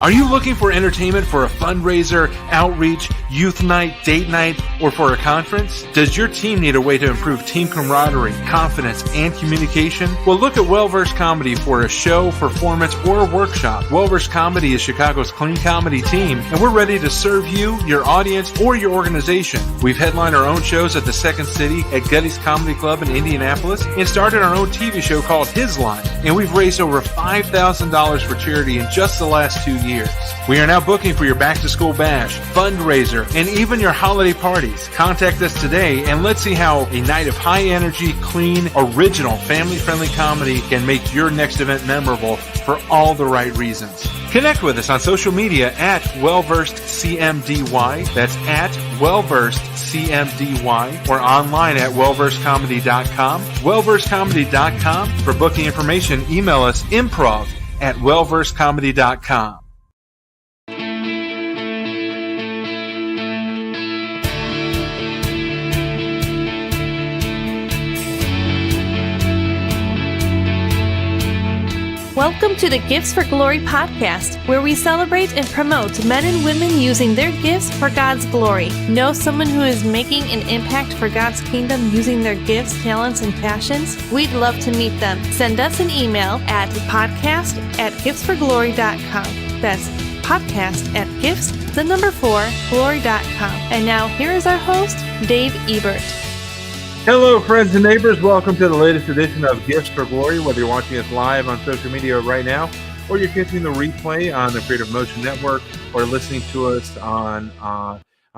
Are you looking for entertainment for a fundraiser, outreach, youth night, date night, or for a conference? Does your team need a way to improve team camaraderie, confidence, and communication? Well, look at Well-Versed Comedy for a show, performance, or a workshop. Well-Versed Comedy is Chicago's clean comedy team, and we're ready to serve you, your audience, or your organization. We've headlined our own shows at the Second City, at Getty's Comedy Club in Indianapolis, and started our own TV show called His Line. And we've raised over $5,000 for charity in just the last 2 years. We are now booking for your back-to-school bash, fundraiser, and even your holiday parties. Contact us today and let's see how a night of high-energy, clean, original, family-friendly comedy can make your next event memorable for all the right reasons. Connect with us on social media at WellVersedCMDY. That's at WellVersedCMDY, or online at wellversedcomedy.com. Wellversedcomedy.com. For booking information, email us improv@wellversedcomedy.com. Welcome to the Gifts for Glory podcast, where we celebrate and promote men and women using their gifts for God's glory. Know someone who is making an impact for God's kingdom using their gifts, talents, and passions? We'd love to meet them. Send us an email at podcast@giftsforglory.com. That's podcast@gifts4glory.com. And now here is our host, Dave Ebert. Hello, friends and neighbors. Welcome to the latest edition of Gifts for Glory. Whether you're watching us live on social media right now, or you're catching the replay on the Creative Motion Network, or listening to us on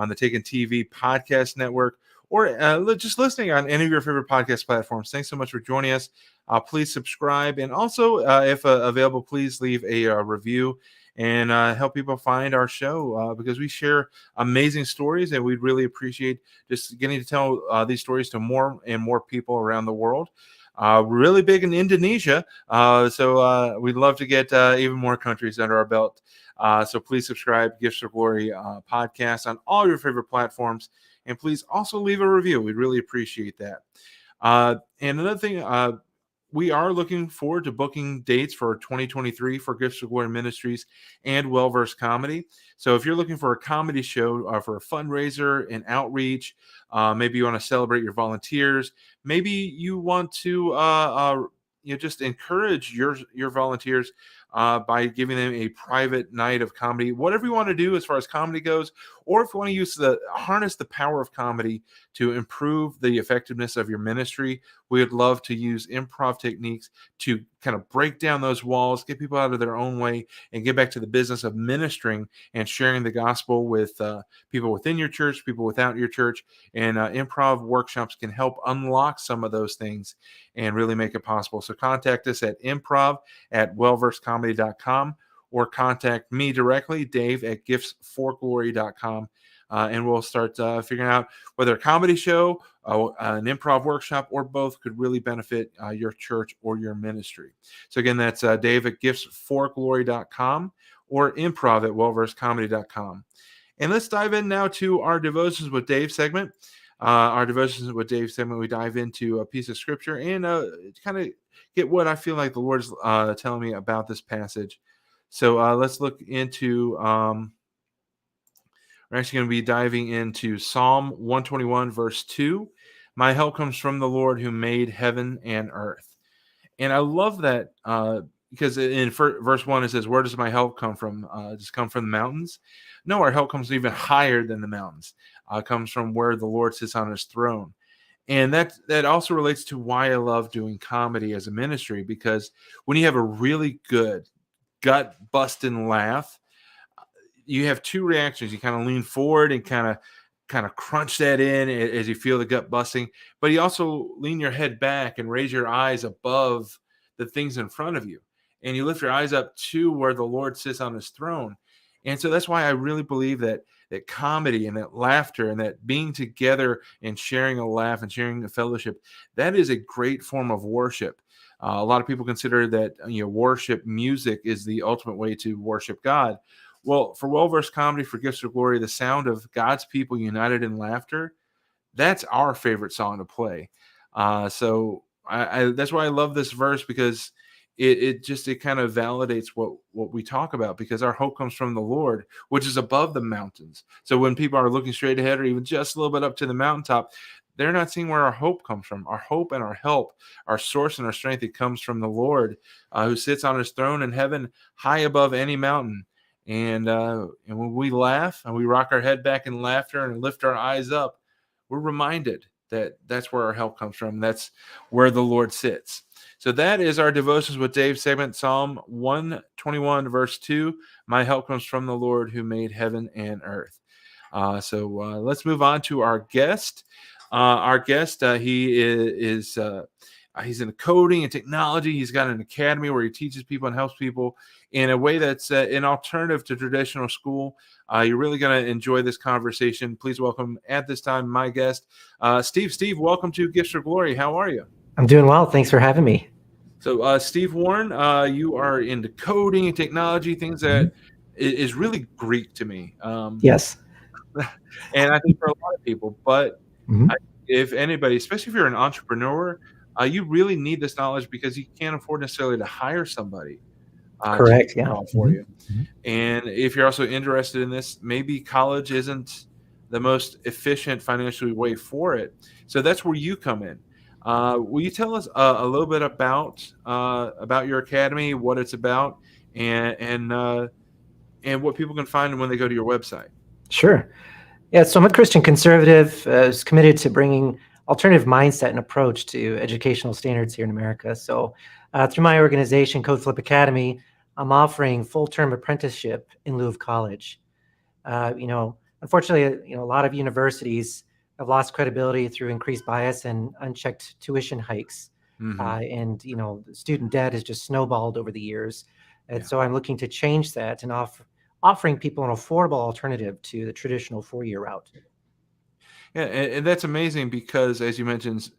the Taken TV Podcast Network, or just listening on any of your favorite podcast platforms. Thanks so much for joining us. Please subscribe, and also, if available, please leave a review and help people find our show because we share amazing stories, and we'd really appreciate just getting to tell these stories to more and more people around the world. We're really big in Indonesia, so we'd love to get even more countries under our belt. So please subscribe, Gifts for Glory podcast on all your favorite platforms, and please also leave a review. We'd really appreciate that. And another thing, we are looking forward to booking dates for 2023 for Gifts for Glory Ministries and Well-Versed Comedy. So if you're looking for a comedy show, for a fundraiser, an outreach, maybe you want to celebrate your volunteers, maybe you want to just encourage your volunteers by giving them a private night of comedy, whatever you want to do as far as comedy goes, or if you want to harness the power of comedy to improve the effectiveness of your ministry, we would love to use improv techniques to kind of break down those walls, get people out of their own way, and get back to the business of ministering and sharing the gospel with people within your church, people without your church. And improv workshops can help unlock some of those things and really make it possible. So contact us at improv@wellversedcomedy.com, or contact me directly, Dave@gifts4glory.com. And we'll start figuring out whether a comedy show, an improv workshop, or both could really benefit your church or your ministry. So again, that's Dave@gifts4glory.com or improv@wellversedcomedy.com. And let's dive in now to our Devotions with Dave segment. Our Devotions with Dave segment, we dive into a piece of scripture and kind of get what I feel like the Lord's telling me about this passage. So let's look into... we're actually going to be diving into Psalm 121, verse 2. My help comes from the Lord who made heaven and earth. And I love that because in verse 1 it says, where does my help come from? Does it come from the mountains? No, our help comes even higher than the mountains. It comes from where the Lord sits on his throne. And that also relates to why I love doing comedy as a ministry, because when you have a really good gut-busting laugh, you have two reactions. You kind of lean forward and kind of crunch that in as you feel the gut busting, but you also lean your head back and raise your eyes above the things in front of you. And you lift your eyes up to where the Lord sits on his throne. And so that's why I really believe that comedy and that laughter and that being together and sharing a laugh and sharing a fellowship, that is a great form of worship. A lot of people consider that worship music is the ultimate way to worship God. Well, for Well-Versed Comedy, for Gifts of Glory, the sound of God's people united in laughter, that's our favorite song to play. So that's why I love this verse, because it kind of validates what we talk about, because our hope comes from the Lord, which is above the mountains. So when people are looking straight ahead, or even just a little bit up to the mountaintop, they're not seeing where our hope comes from. Our hope and our help, our source and our strength, it comes from the Lord, who sits on his throne in heaven, high above any mountain. And when we laugh and we rock our head back in laughter and lift our eyes up, we're reminded that that's where our help comes from. That's where the Lord sits. So that is our Devotions with Dave segment, Psalm 121, verse 2. My help comes from the Lord who made heaven and earth. So let's move on to our guest. He is he's in coding and technology. He's got an academy where he teaches people and helps people in a way that's an alternative to traditional school. You're really going to enjoy this conversation. Please welcome at this time my guest, Steve. Steve, welcome to Gifts for Glory. How are you? I'm doing well. Thanks for having me. So, Steve Warren, you are into coding and technology, things that is really Greek to me. Yes. And I think for a lot of people, but if anybody, especially if you're an entrepreneur, you really need this knowledge, because you can't afford necessarily to hire somebody Correct. to do it all for you. And if you're also interested in this, maybe college isn't the most efficient financially way for it. So that's where you come in. Will you tell us a little bit about your academy, what it's about, and what people can find when they go to your website? Sure. Yeah, so I'm a Christian conservative who's committed to bringing alternative mindset and approach to educational standards here in America. So through my organization, CodeFlip Academy, I'm offering full-term apprenticeship in lieu of college. Unfortunately, a lot of universities have lost credibility through increased bias and unchecked tuition hikes. And student debt has just snowballed over the years. And so I'm looking to change that and offering people an affordable alternative to the traditional 4-year route. Yeah, and that's amazing, because as you mentioned,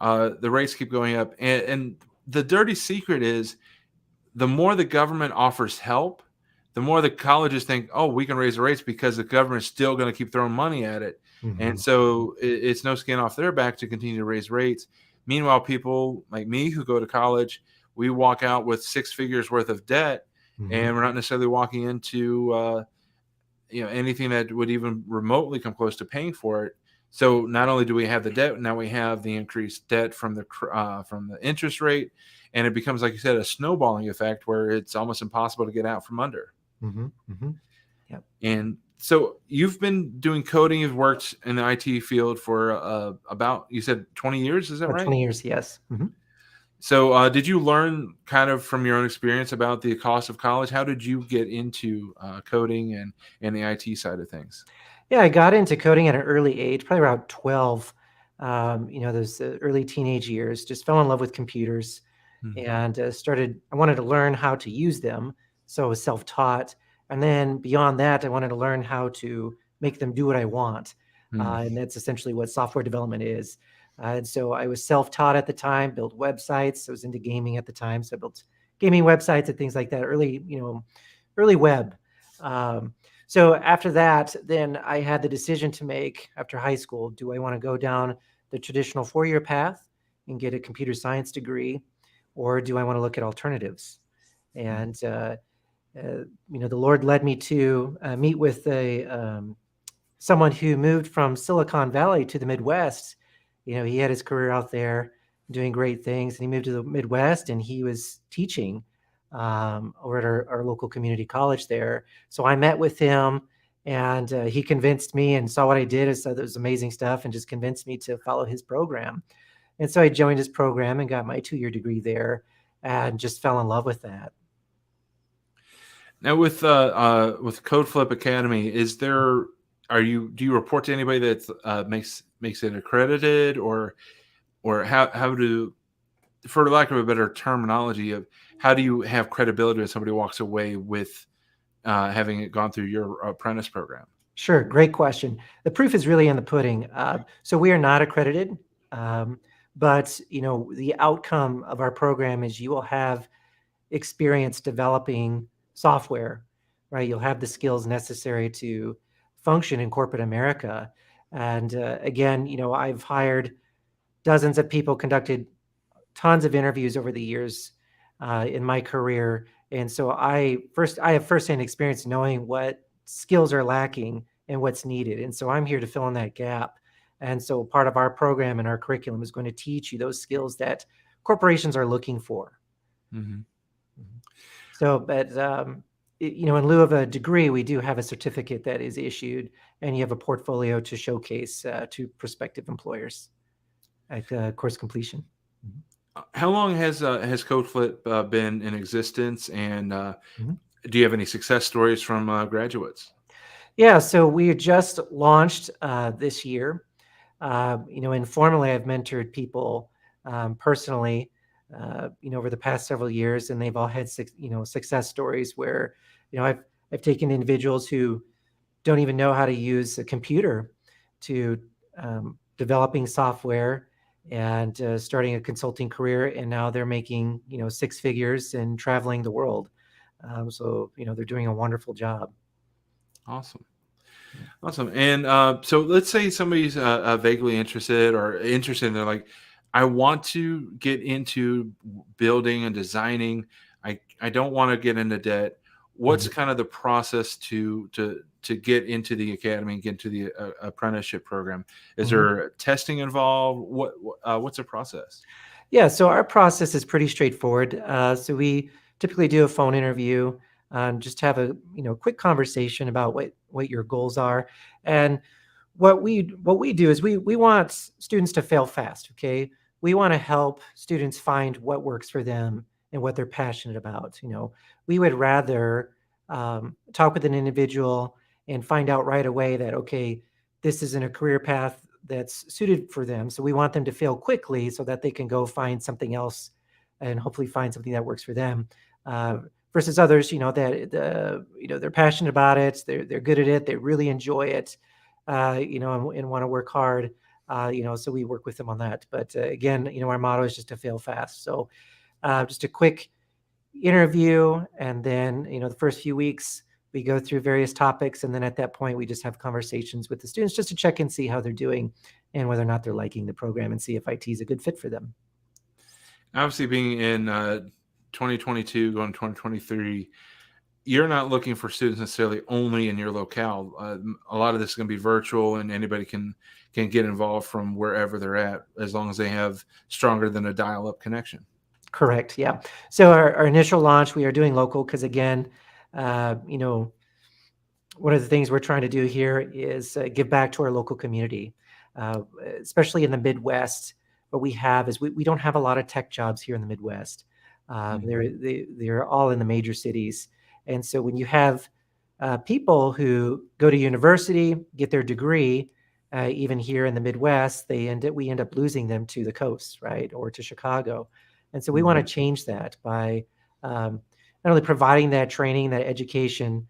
the rates keep going up. And the dirty secret is, the more the government offers help, the more the colleges think, oh, we can raise the rates because the government's still going to keep throwing money at it. And so it's no skin off their back to continue to raise rates. Meanwhile, people like me who go to college, we walk out with 6 figures worth of debt, and we're not necessarily walking into anything that would even remotely come close to paying for it. So not only do we have the debt, now we have the increased debt from the interest rate, and it becomes, like you said, a snowballing effect where it's almost impossible to get out from under. Yep. And so you've been doing coding. You've worked in the IT field for about, you said 20 years. Is that right? 20 years, yes. So did you learn kind of from your own experience about the cost of college? How did you get into coding and the IT side of things? Yeah, I got into coding at an early age, probably around 12. Those early teenage years, just fell in love with computers and I wanted to learn how to use them. So I was self-taught. And then beyond that, I wanted to learn how to make them do what I want. And that's essentially what software development is. And so I was self-taught at the time, built websites. I was into gaming at the time. So I built gaming websites and things like that, early web. So after that, then I had the decision to make after high school. Do I want to go down the traditional 4-year path and get a computer science degree, or do I want to look at alternatives? And, the Lord led me to meet with someone who moved from Silicon Valley to the Midwest. He had his career out there doing great things, and he moved to the Midwest, and he was teaching over at our local community college there. So I met with him, and he convinced me and saw what I did and said that was amazing stuff, and just convinced me to follow his program. And so I joined his program and got my 2-year degree there, and just fell in love with that. Now with CodeFlip Academy, do you report to anybody that makes it accredited, or how do, for lack of a better terminology, of how do you have credibility when somebody walks away with having it gone through your apprentice program? Sure, great question. The proof is really in the pudding. So we are not accredited, but the outcome of our program is you will have experience developing software, right? You'll have the skills necessary to function in corporate America. And again, I've hired dozens of people, conducted tons of interviews over the years. in my career. And so I have firsthand experience knowing what skills are lacking and what's needed. And so I'm here to fill in that gap. And so part of our program and our curriculum is going to teach you those skills that corporations are looking for. Mm-hmm. So, but in lieu of a degree, we do have a certificate that is issued, and you have a portfolio to showcase to prospective employers at course completion. How long has CodeFlip been in existence, and do you have any success stories from graduates? Yeah, so we just launched this year. Informally, I've mentored people personally, over the past several years, and they've all had success stories where, I've taken individuals who don't even know how to use a computer to developing software and starting a consulting career, and now they're making six figures and traveling the world. So they're doing a wonderful job. Awesome. And so let's say somebody's vaguely interested and they're like, I want to get into building and designing. I don't want to get into debt. What's kind of the process to get into the academy and get into the apprenticeship program? Is there testing involved? What's the process? Yeah, so our process is pretty straightforward. So we typically do a phone interview, just have a quick conversation about what your goals are, and what we do is we want students to fail fast. Okay, we want to help students find what works for them and what they're passionate about. We would rather talk with an individual and find out right away that, okay, this isn't a career path that's suited for them. So we want them to fail quickly so that they can go find something else and hopefully find something that works for them. Versus others, that they're passionate about it, they're good at it, they really enjoy it, and want to work hard. So we work with them on that. But again, our motto is just to fail fast. So just a quick interview, and then the first few weeks we go through various topics, and then at that point we just have conversations with the students just to check and see how they're doing and whether or not they're liking the program and see if IT is a good fit for them. Obviously, being in 2022 going to 2023, you're not looking for students necessarily only in your locale. A lot of this is going to be virtual, and anybody can get involved from wherever they're at, as long as they have stronger than a dial-up connection. Correct. Yeah. So our initial launch, we are doing local because, again, one of the things we're trying to do here is give back to our local community, especially in the Midwest. What we have is we don't have a lot of tech jobs here in the Midwest. They're all in the major cities. And so when you have people who go to university, get their degree, even here in the Midwest, we end up losing them to the coast, right, or to Chicago. And so we want to change that by not only providing that training, that education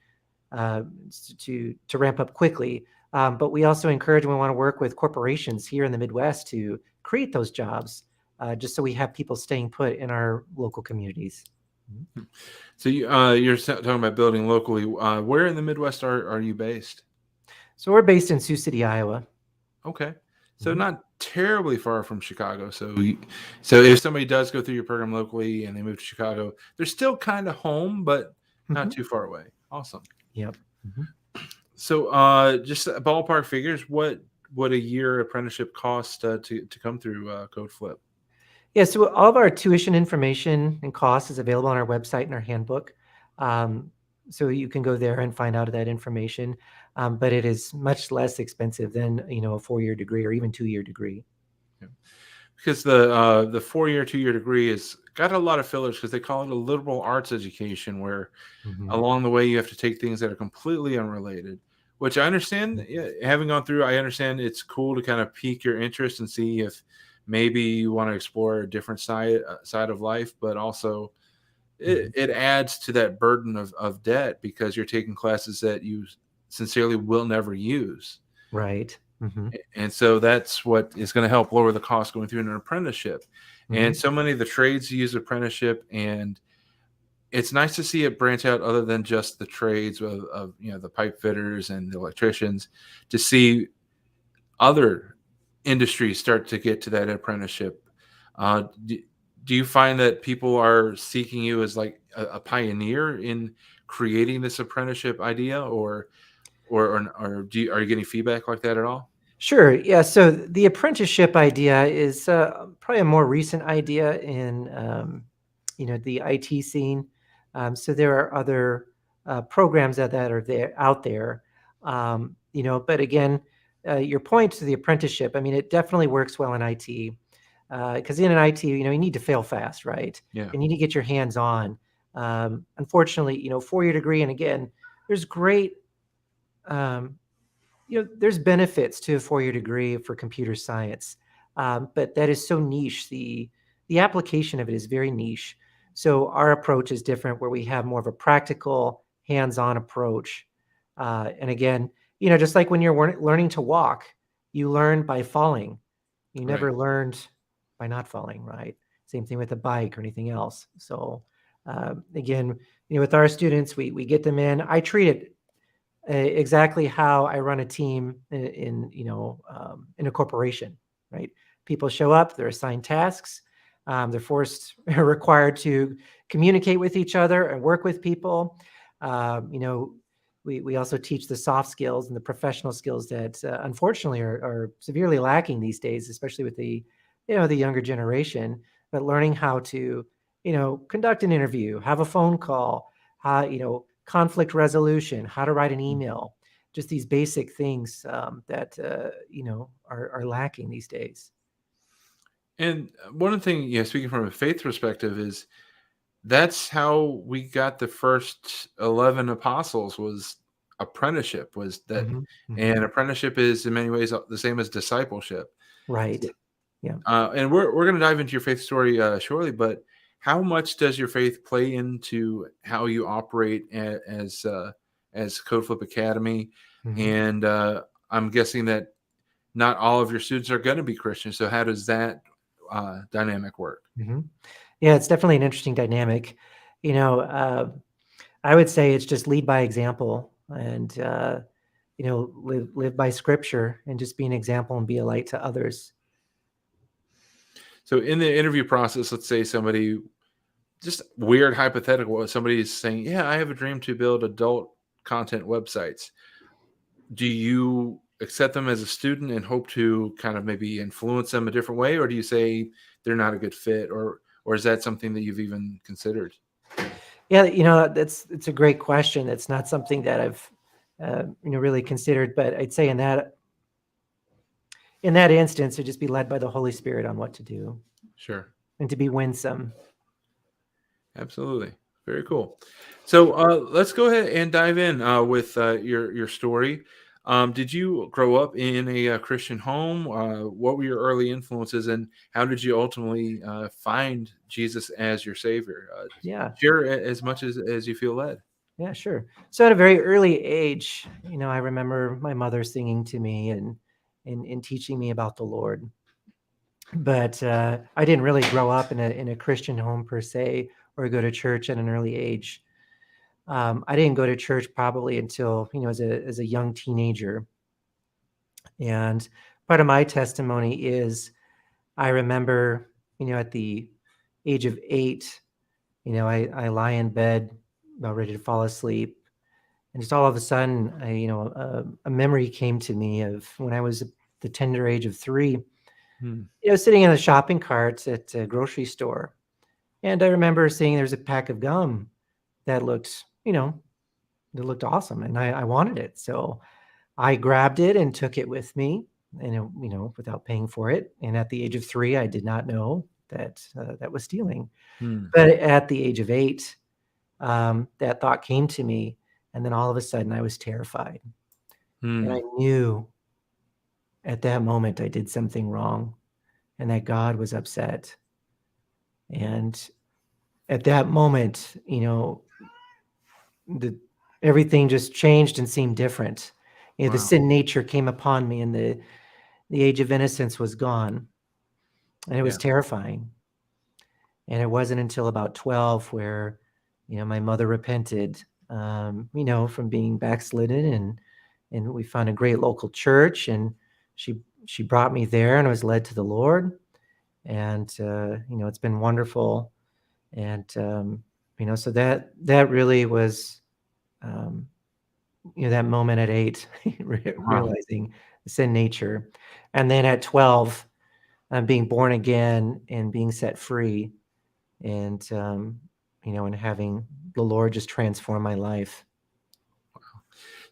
to ramp up quickly, but we also encourage and we want to work with corporations here in the Midwest to create those jobs, just so we have people staying put in our local communities. So you're talking about building locally. Where in the Midwest are you based? So we're based in Sioux City, Iowa. Okay. So not terribly far from Chicago. So if somebody does go through your program locally and they move to Chicago, they're still kind of home, but not too far away. Awesome. Yep. So just ballpark figures, what a year apprenticeship cost to come through CodeFlip? Yeah, so all of our tuition information and costs is available on our website and our handbook. So you can go there and find out that information. But it is much less expensive than a 4-year degree or even 2-year degree. Yeah. Because the 4-year, 2-year degree has got a lot of fillers because they call it a liberal arts education, where along the way you have to take things that are completely unrelated. Which I understand. Having gone through, I understand it's cool to kind of pique your interest and see if maybe you want to explore a different side of life, but also it adds to that burden of debt because you're taking classes that you sincerely will never use. Right. And so that's what is going to help lower the cost going through an apprenticeship. And so many of the trades use apprenticeship, and it's nice to see it branch out other than just the trades of the pipe fitters and the electricians, to see other industries start to get to that apprenticeship. Do do you find that people are seeking you as like a pioneer in creating this apprenticeship idea, or are you getting feedback like that at all? Sure. Yeah. So the apprenticeship idea is probably a more recent idea in the IT scene. So there are other programs that are out there. But again, your point to the apprenticeship. I mean, it definitely works well in IT because in an IT, you need to fail fast, right? Yeah. You need to get your hands on. Unfortunately, 4-year degree, and again, there's great. Um, there's benefits to a 4-year degree for computer science, but that is so niche. The application of it is very niche. So our approach is different, where we have more of a practical, hands-on approach. And again, just like when you're learning to walk, you learn by falling. You Right. never learned by not falling, right? Same thing with a bike or anything else. So again, with our students, we get them in. I treat it exactly how I run a team in a corporation, right? People show up, they're assigned tasks, they're required to communicate with each other and work with people. We also teach the soft skills and the professional skills that unfortunately are severely lacking these days, especially with the younger generation. But learning how to conduct an interview, have a phone call, conflict resolution, how to write an email, just these basic things that are lacking these days. And one thing, speaking from a faith perspective, is that's how we got the first 11 apostles, was apprenticeship, was that. Mhm, mhm. And apprenticeship is in many ways the same as discipleship. Right. Yeah. And we're going to dive into your faith story shortly, but how much does your faith play into how you operate as CodeFlip Academy? Mhm, And I'm guessing that not all of your students are going to be Christians. So how does that dynamic work? mhm. Yeah, it's definitely an interesting dynamic. You know, uh, I would say it's just lead by example and live by scripture and just be an example and be a light to others. So in the interview process, let's say somebody, just weird hypothetical, somebody is saying, yeah, I have a dream to build adult content websites. Do you accept them as a student and hope to kind of maybe influence them a different way, or do you say they're not a good fit, or is that something that you've even considered? Yeah, it's a great question. It's not something that I've really considered, but I'd say in that instance, to just be led by the Holy Spirit on what to do Sure. and to be winsome. Absolutely. Very cool. So let's go ahead and dive in with your story. Did you grow up in a Christian home? What were your early influences, and how did you ultimately find Jesus as your Savior? Yeah, Share as much as you feel led. yeah, sure. So at a very early age, I remember my mother singing to me and teaching me about the Lord. But I didn't really grow up in a Christian home per se, or go to church at an early age. I didn't go to church probably until as a young teenager. And part of my testimony is I remember at the age of 8, I lie in bed about ready to fall asleep, and just all of a sudden, a memory came to me of when I was the tender age of 3. Hmm. Sitting in the shopping carts at a grocery store, and I remember seeing there's a pack of gum that looked awesome, and I wanted it. So I grabbed it and took it with me, and without paying for it. And at the age of 3, I did not know that that was stealing. Hmm. But at the age of 8, that thought came to me, and then all of a sudden I was terrified, and Hmm. I knew at that moment I did something wrong, and that God was upset. And at that moment, the everything just changed and seemed different. The Wow. sin nature came upon me, and the age of innocence was gone, and it was Yeah. terrifying. And it wasn't until about 12 where, my mother repented, from being backslidden, and we found a great local church, and she brought me there, and I was led to the Lord. and it's been wonderful. And so that really was that moment at 8, Wow. realizing the sin nature, and then at 12, being born again and being set free, and and having the Lord just transform my life.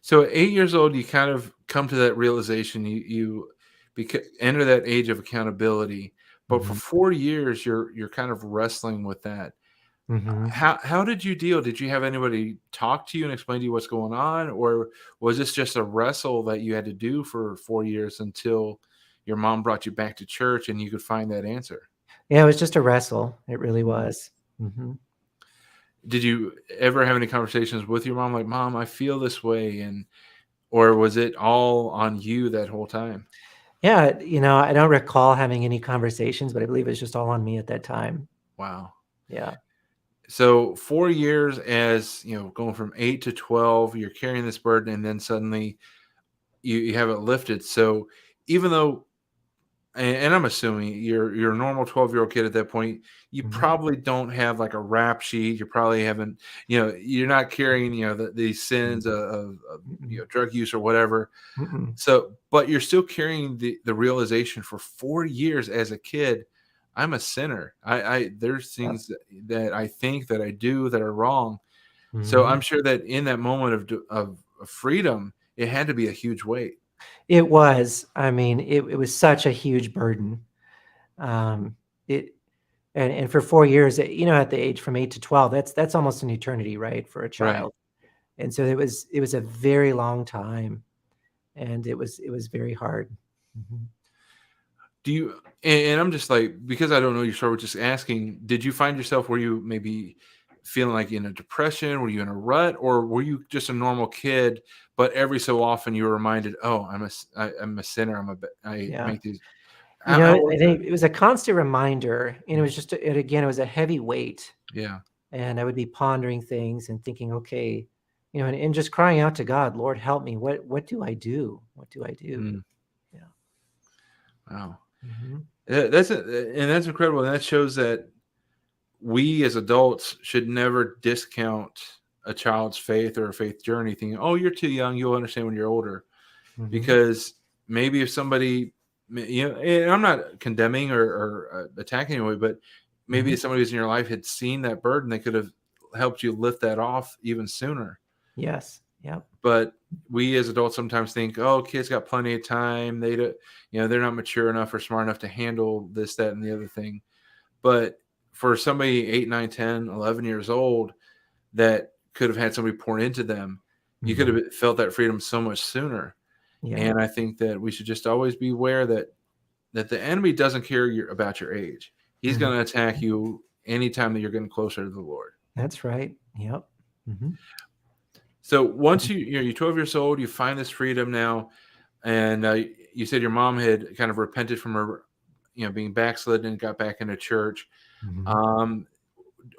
So at 8 years old, you kind of come to that realization. You enter that age of accountability. But for Hmm. 4 years, you're kind of wrestling with that. Hmm. How did you deal? Did you have anybody talk to you and explain to you what's going on, or was this just a wrestle that you had to do for 4 years until your mom brought you back to church and you could find that answer? Yeah, it was just a wrestle. It really Mm. was. Hmm. Did you ever have any conversations with your mom like, "Mom, I feel this way," and or was it all on you that whole time? Yeah, I don't recall having any conversations, but I believe it's just all on me at that time. Wow. Yeah. So 4 years as, going from 8 to 12, you're carrying this burden and then suddenly you have it lifted. So even though and I'm assuming you're a normal 12-year-old kid at that point, you Hmm. probably don't have like a rap sheet. You probably haven't, you're not carrying, these sins of Mm-mm. drug use or whatever. Mm-mm. So, but you're still carrying the realization for 4 years as a kid, I'm a sinner. There's Yep. things that I think that I do that are wrong. So Hmm. I'm sure that in that moment of freedom, it had to be a huge weight. It was. I mean, it was such a huge burden. Um, it and for 4 years, at the age from 8 to 12, that's almost an eternity, right, for a Right. child. And so it was a very long time, and it was very hard. Mhm. Do you and I'm just like, because I don't know your story, just asking, did you find yourself, were you maybe feeling like in a depression? Were you in a rut? Or were you just a normal kid, but every so often you were reminded, oh, I'm a sinner. I Yeah. make these. How was I that? think it was a constant reminder, and it was just again, it was a heavy weight, Yeah. and I would be pondering things and thinking, okay, and just crying out to God, Lord, help me. What do I do? What do I do? Mm, Yeah. wow. Mhm. And that's incredible. And that shows that we as adults should never discount a child's faith or a faith journey, thinking, oh, you're too young. You'll understand when you're older. Mhm. Because maybe if somebody, and I'm not condemning or attacking anybody, but maybe Mhm. if somebody who's in your life had seen that burden, they could have helped you lift that off even sooner. Yes. Yep. But we as adults sometimes think, oh, kids got plenty of time. They don't, they're not mature enough or smart enough to handle this, that, and the other thing. But for somebody 8, 9, 10, 11 years old that could have had somebody pour into them, you could Mhm. have felt that freedom so much sooner. Yeah. And I think that we should just always be aware that the enemy doesn't care about your age. He's Mhm. going to attack you anytime that you're getting closer to the Lord. That's right. Yep. Mhm. So once you're 12 years old, you find this freedom now, and you said your mom had kind of repented from her, being backslidden and got back into church. Mhm. Um,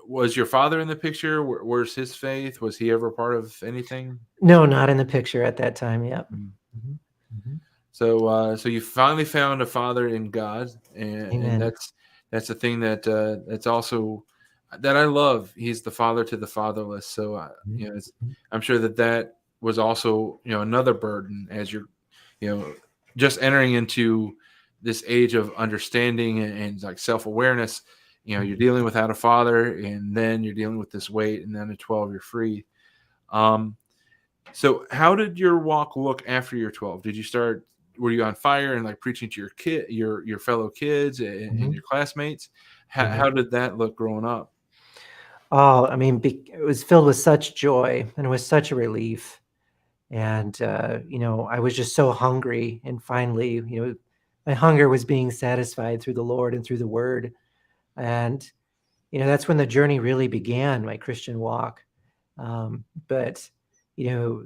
was your father in the picture? Where's his faith? Was he ever part of anything? No, not in the picture at that time. Yep. Mm. Mhm. Mhm. So you finally found a father in God, and Amen. that's the thing that's also that I love. He's the father to the fatherless. So Mhm. Mhm. I'm sure that was also another burden as you're you know just entering into this age of understanding and like self awareness. You're Mhm. dealing without a father, and then you're dealing with this weight, and then at 12 you're free. Um, so how did your walk look after you're 12? Did you start were you on fire and like preaching to your fellow kids and Mhm. your classmates? Right. How did that look growing up? Oh, I mean, it was filled with such joy, and it was such a relief. And I was just so hungry, and finally, my hunger was being satisfied through the Lord and through the Word. And that's when the journey really began, my Christian walk. But you know,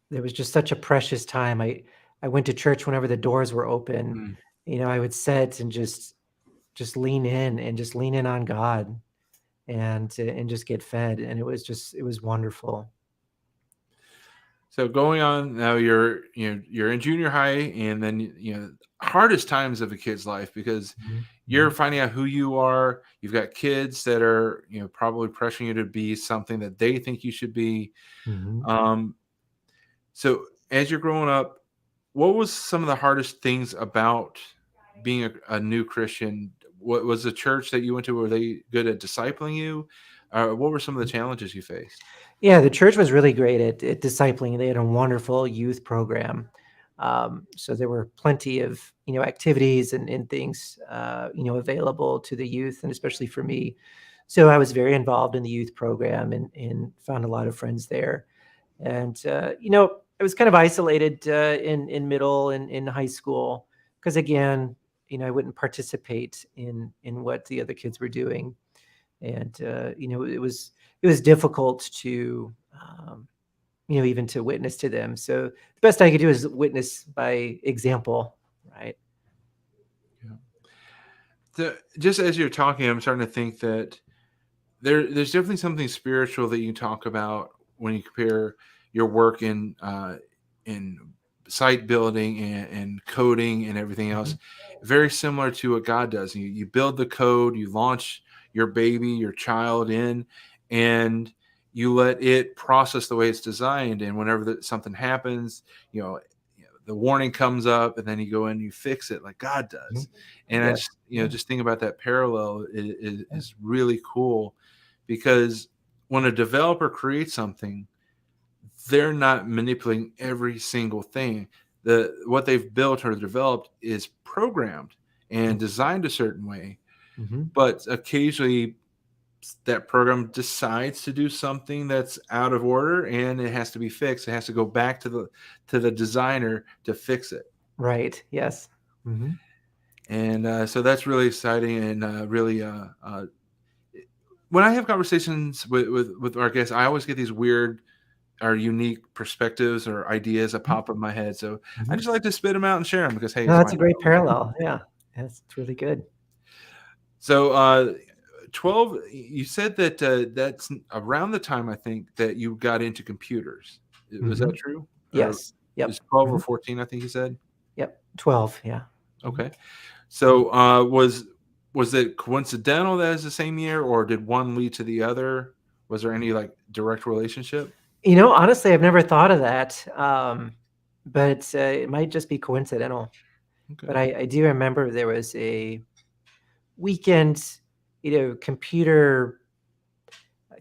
there was just such a precious time. I went to church whenever the doors were open. Mm. I would sit and just lean in and just lean in on God, and just get fed. And it was wonderful. So going on now, you're in junior high, and then hardest times of a kid's life because Mhm, you're mhm, finding out who you are. You've got kids that are probably pressuring you to be something that they think you should be. mhm. Um, so as you're growing up, what was some of the hardest things about being a new Christian? What was the church that you went to? Were they good at discipling you? What were some of the challenges you faced? Yeah, the church was really great at discipling. They had a wonderful youth program. So there were plenty of, activities and things, available to the youth, and especially for me. So I was very involved in the youth program and found a lot of friends there. And, I was kind of isolated in middle and in high school because, again, I wouldn't participate in what the other kids were doing. And, it was difficult to, even to witness to them. So the best I could do is witness by example, right? Yeah. Just as you're talking, I'm starting to think that there's definitely something spiritual that you talk about when you compare your work in site building and coding and everything else, Mhm, very similar to what God does. You build the code, you launch your baby, your child in, and you let it process the way it's designed. And whenever something happens, the warning comes up, and then you go in and you fix it like God mhm. does. And I Yes. just Yeah. just think about that parallel is, Yeah. is really cool because when a developer creates something, they're not manipulating every single thing. What they've built or developed is programmed and designed a certain way, Mhm. but occasionally that program decides to do something that's out of order and it has to be fixed. It has to go back to the designer to fix it. Right. Yes. Mhm. And so that's really exciting and really when I have conversations with our guests, I always get these weird or unique perspectives or ideas that Mhm. pop up in my head. So I Mhm. just like to spit them out and share them because hey, No, it's that's my a great job. parallel. Yeah. Yes, it's really good. So 12. You said that that's around the time I think that you got into computers. Was that Mhm. true? Or Yes. is Yep. 12 or Mhm. 14? I think you said. Yep. 12. Yeah. Mhm. Okay. So was it coincidental that it's the same year, or did one lead to the other? Was there any like direct relationship? Honestly, I've never thought of that, but it might just be coincidental. But Okay. I do remember there was a weekend, computer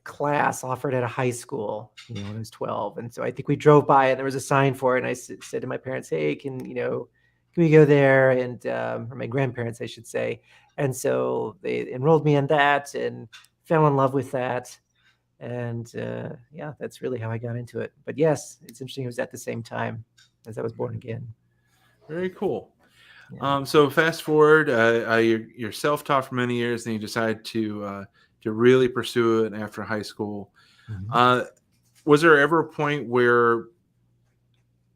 class offered at a high school, when I was 12. And so I think we drove by and there was a sign for it. And I said to my parents, hey, can we go there? And, or my grandparents, I should say. And so they enrolled me in that and fell in love with that. And yeah, that's really how I got into it. But yes, it's interesting. It was at the same time as I was born again. Very cool. Yeah. So fast forward, you're self-taught for many years, and you decide to really pursue it after high school. Mhm. Uh, was there ever a point where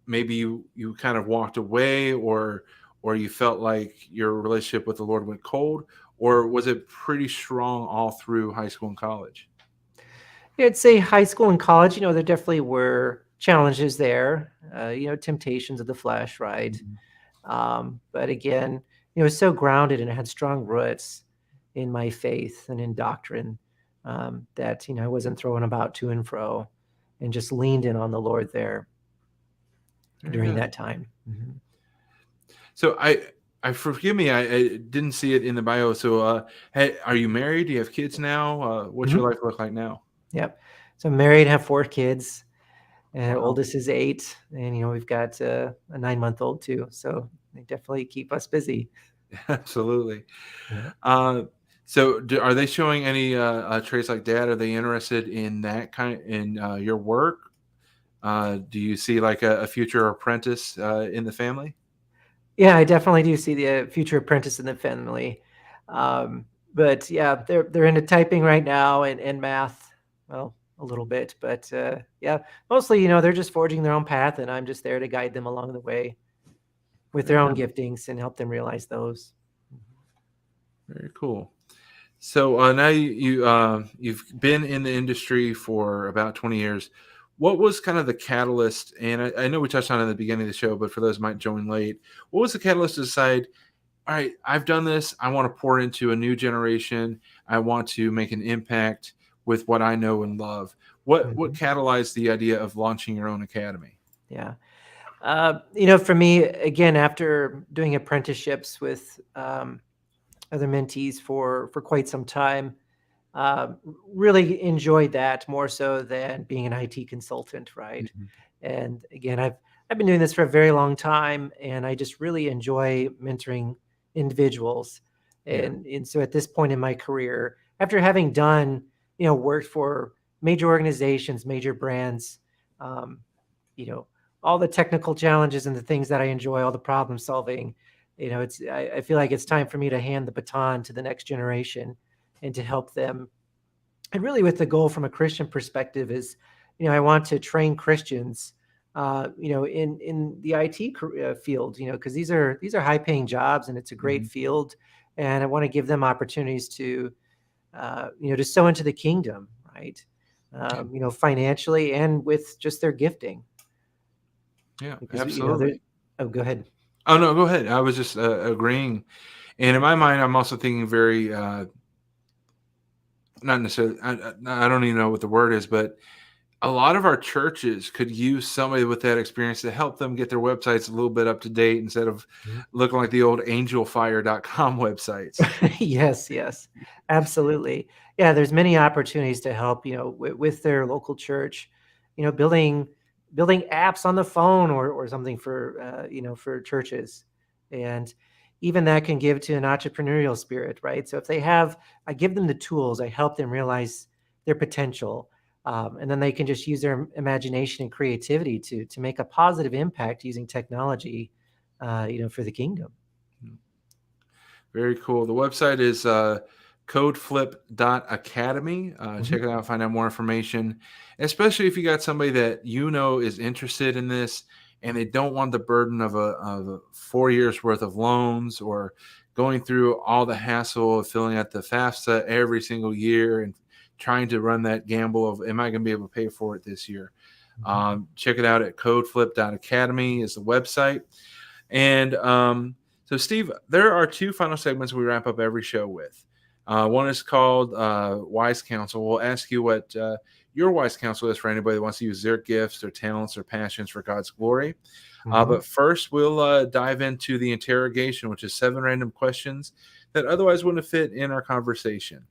maybe you kind of walked away, or you felt like your relationship with the Lord went cold, or was it pretty strong all through high school and college? Yeah, I'd say high school and college, there definitely were challenges there, temptations of the flesh, right? Mhm. But again, it was so grounded and it had strong roots in my faith and in doctrine, that, I wasn't thrown about to and fro and just leaned in on the Lord there Very during good. that time. Mhm. So I forgive me, I didn't see it in the bio. So hey, are you married? Do you have kids now? What's your Mhm. life look like now? Yep. So I'm married, have 4 kids, and Wow. oldest is 8, and, we've got a 9-month-old too. So they definitely keep us busy. Absolutely. Yeah. Uh, so are they showing any traits like dad? Are they interested in that in your work? Do you see like a future apprentice in the family? Yeah, I definitely do see the future apprentice in the family. But yeah, they're into typing right now and math. Well, a little bit, but yeah, mostly, they're just forging their own path, and I'm just there to guide them along the way with their Very own good. giftings and help them realize those. Very cool. So now you've been in the industry for about 20 years. what was kind of the catalyst? And I know we touched on it at the beginning of the show, but for those who might join late, what was the catalyst to decide, all right, I've done this. I want to pour into a new generation. I want to make an impact with what I know and love. What catalyzed the idea of launching your own academy? Yeah. For me, again, after doing apprenticeships with other mentees for quite some time, really enjoyed that more so than being an IT consultant, right? And again, I've been doing this for a very long time, and I just really enjoy mentoring individuals. And so at this point in my career, after having done, worked for major organizations, major brands, you know, all the technical challenges and the things that I enjoy, all the problem solving, I feel like it's time for me to hand the baton to the next generation and to help them. And really with the goal from a Christian perspective is, I want to train Christians, in the IT field, because these are high paying jobs and it's a great field. And I want to give them opportunities to, to sow into the kingdom, right? Financially and with just their gifting. Yeah, Because, absolutely. Go ahead. Oh, no, go ahead. I was just agreeing. And in my mind, I'm also thinking very, not necessarily, I don't even know what the word is, but a lot of our churches could use somebody with that experience to help them get their websites a little bit up to date instead of looking like the old angelfire.com websites. Yes, absolutely. Yeah, there's many opportunities to help, with their local church, building apps on the phone or something for, for churches. And even that can give to an entrepreneurial spirit, right? So if I give them the tools, I help them realize their potential. And then they can just use their imagination and creativity to make a positive impact using technology, for the kingdom. Very cool. The website is codeflip.academy. Check it out, find out more information, especially if you got somebody that is interested in this and they don't want the burden of a 4 years worth of loans or going through all the hassle of filling out the FAFSA every single year and trying to run that gamble of, am I going to be able to pay for it this year? Check it out at codeflip.academy is the website. And so, Steve, there are two final segments we wrap up every show with. One is called Wise Counsel. We'll ask you what your wise counsel is for anybody that wants to use their gifts, their talents, or passions for God's glory. But first, we'll dive into the interrogation, which is 7 random questions that otherwise wouldn't fit in our conversation.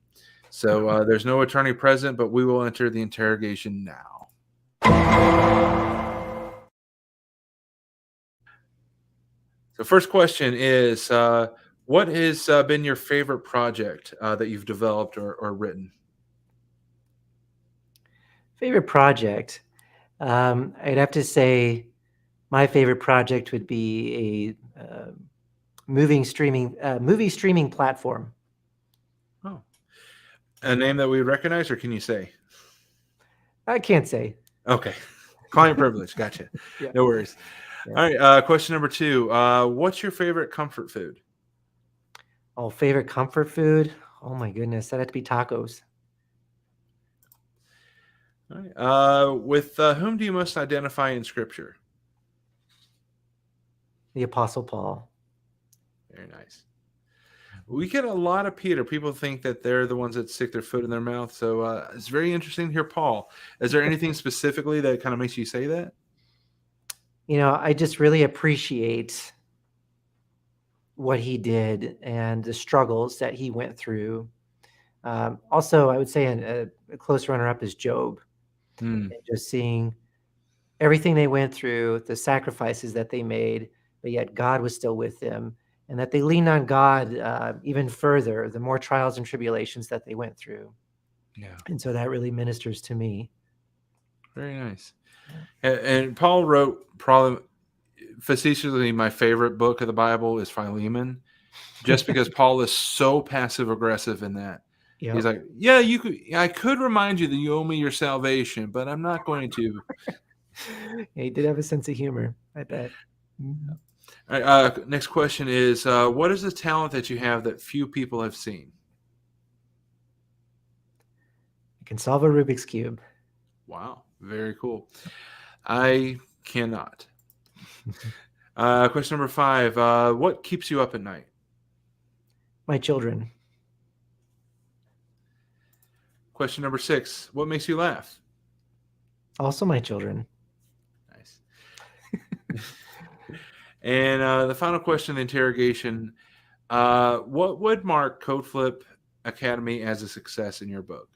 So there's no attorney present, but we will enter the interrogation now. So first question is, what has been your favorite project that you've developed or written? Favorite project? I'd have to say my favorite project would be a movie streaming platform. Oh. A name that we recognize, or can you say? I can't say. Okay. Client privilege. Gotcha. Yeah. No worries. Yeah. All right. Question number 2. What's your favorite comfort food? Oh, favorite comfort food? Oh my goodness. That'd have to be tacos. All right. With whom do you most identify in Scripture? The Apostle Paul. Very nice. We get a lot of Peter. People think that they're the ones that stick their foot in their mouth. So it's very interesting to hear Paul. Is there anything specifically that kind of makes you say that? I just really appreciate what he did and the struggles that he went through. Also, I would say a close runner-up is Job. And just seeing everything they went through, the sacrifices that they made, but yet God was still with them. And that they leaned on God even further, the more trials and tribulations that they went through. Yeah. And so that really ministers to me. Very nice. And Paul wrote probably facetiously my favorite book of the Bible is Philemon, just because Paul is so passive aggressive in that. Yep. He's like, yeah, I could remind you that you owe me your salvation, but I'm not going to. He did have a sense of humor, I bet. All right, next question is, what is the talent that you have that few people have seen? I can solve a Rubik's Cube. Wow. Very cool. I cannot. Question number 5. What keeps you up at night? My children. Question number 6. What makes you laugh? Also my children. Nice. And the final question, the interrogation. What would mark CodeFlip Academy as a success in your book?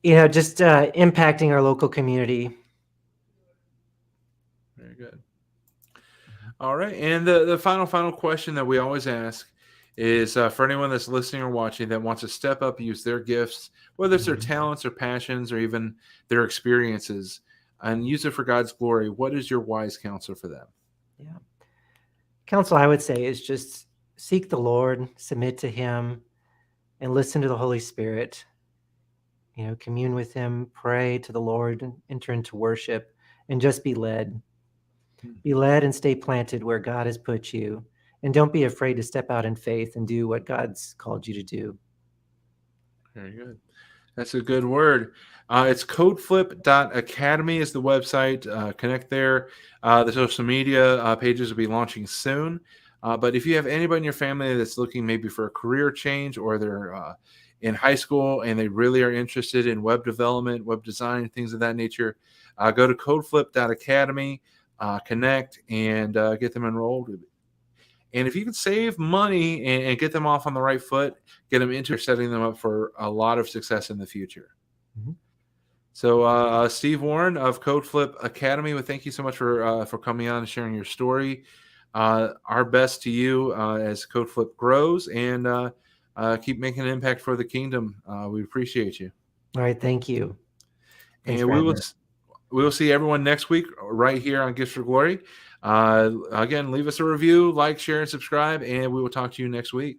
Just impacting our local community. Very good. All right. And the final question that we always ask is for anyone that's listening or watching that wants to step up, use their gifts, whether it's their talents or passions or even their experiences, and use it for God's glory. What is your wise counsel for them? Yeah. Counsel, I would say, is just seek the Lord, submit to Him, and listen to the Holy Spirit. Commune with Him, pray to the Lord, and enter into worship, and just be led. Be led and stay planted where God has put you. And don't be afraid to step out in faith and do what God's called you to do. Very good. That's a good word. It's codeflip.academy is the website. Connect there. The social media pages will be launching soon. But if you have anybody in your family that's looking maybe for a career change, or they're in high school and they really are interested in web development, web design, things of that nature, go to codeflip.academy, connect, and get them enrolled. And if you can save money and get them off on the right foot, get them into setting them up for a lot of success in the future. Mm-hmm. So, Steve Warren of CodeFlip Academy, well, thank you so much for coming on and sharing your story. Our best to you as CodeFlip grows, and keep making an impact for the kingdom. We appreciate you. All right, thank you. Thanks and we will see everyone next week right here on Gifts for Glory. Again, leave us a review, like, share, and subscribe, and we will talk to you next week.